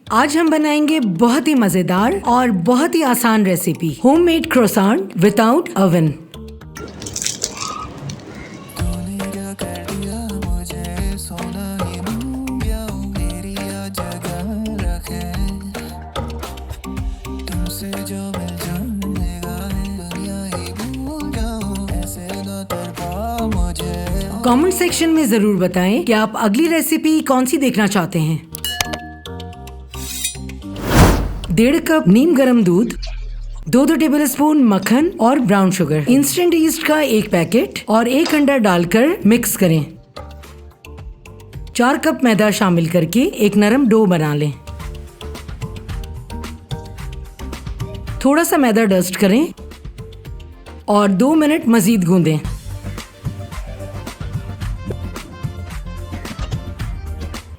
आज हम बनाएंगे बहुत ही मजेदार और बहुत ही आसान recipe homemade croissant without oven. Comment section में जरूर बताएं कि आप अगली रेसिपी कौन सी देखना चाहते हैं। 1.5 कप नीम गरम दूध, 2 टेबलस्पून मक्खन और ब्राउन शुगर, इंस्टेंट ईस्ट का 1 पैकेट और 1 अंडा डालकर मिक्स करें। 4 कप मैदा शामिल करके एक नरम डो बना लें। थोड़ा सा मैदा डस्ट करें और 2 मिनट मजीद गूंदें।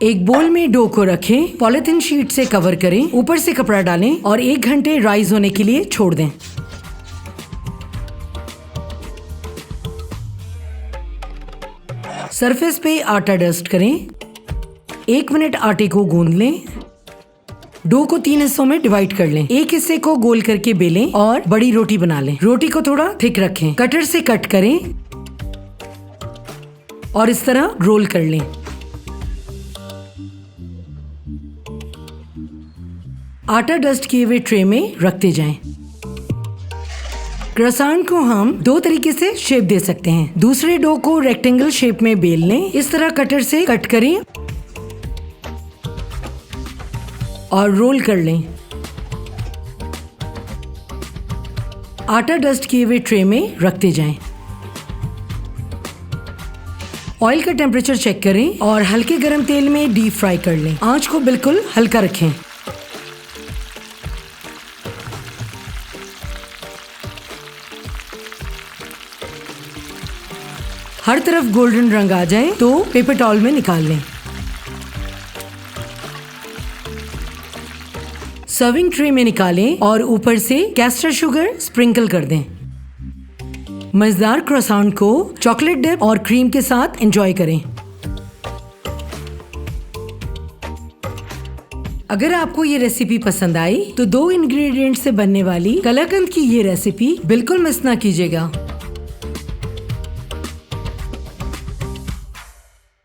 एक बोल में डो को रखें, पॉलिथीन शीट से कवर करें, ऊपर से कपड़ा डालें और 1 घंटे राइज होने के लिए छोड़ दें। सरफेस पे आटा डस्ट करें। 1 मिनट आटे को गूंद लें। डो को 3 हिस्सों में डिवाइड कर लें। एक हिस्से को गोल करके बेलें और बड़ी रोटी बना लें। रोटी को थोड़ा थिक रखें। कटर से कट करें और इस तरह रोल कर लें। आटा डस्ट किए हुए ट्रे में रखते जाएं। क्रोसान को हम 2 तरीके से शेप दे सकते हैं। दूसरे डो को रेक्टेंगल शेप में बेल लें। इस तरह कटर से कट करें और रोल कर लें। आटा डस्ट किए हुए ट्रे में रखते जाएं। ऑयल का टेम्परेचर चेक करें और हल्के गरम तेल में डीप फ्राई कर लें। आंच को बिल्कुल हल्का रखें। हर तरफ गोल्डन रंग आ जाए तो पेपर टॉवल में निकाल लें। सर्विंग ट्रे में निकालें और ऊपर से कैस्टर शुगर स्प्रिंकल कर दें। मजेदार क्रोसान को चॉकलेट डिप और क्रीम के साथ एंजॉय करें। अगर आपको ये रेसिपी पसंद आई तो 2 इंग्रेडिएंट से बनने वाली कलाकंद की ये रेसिपी बिल्कुल मिस ना कीजिएगा।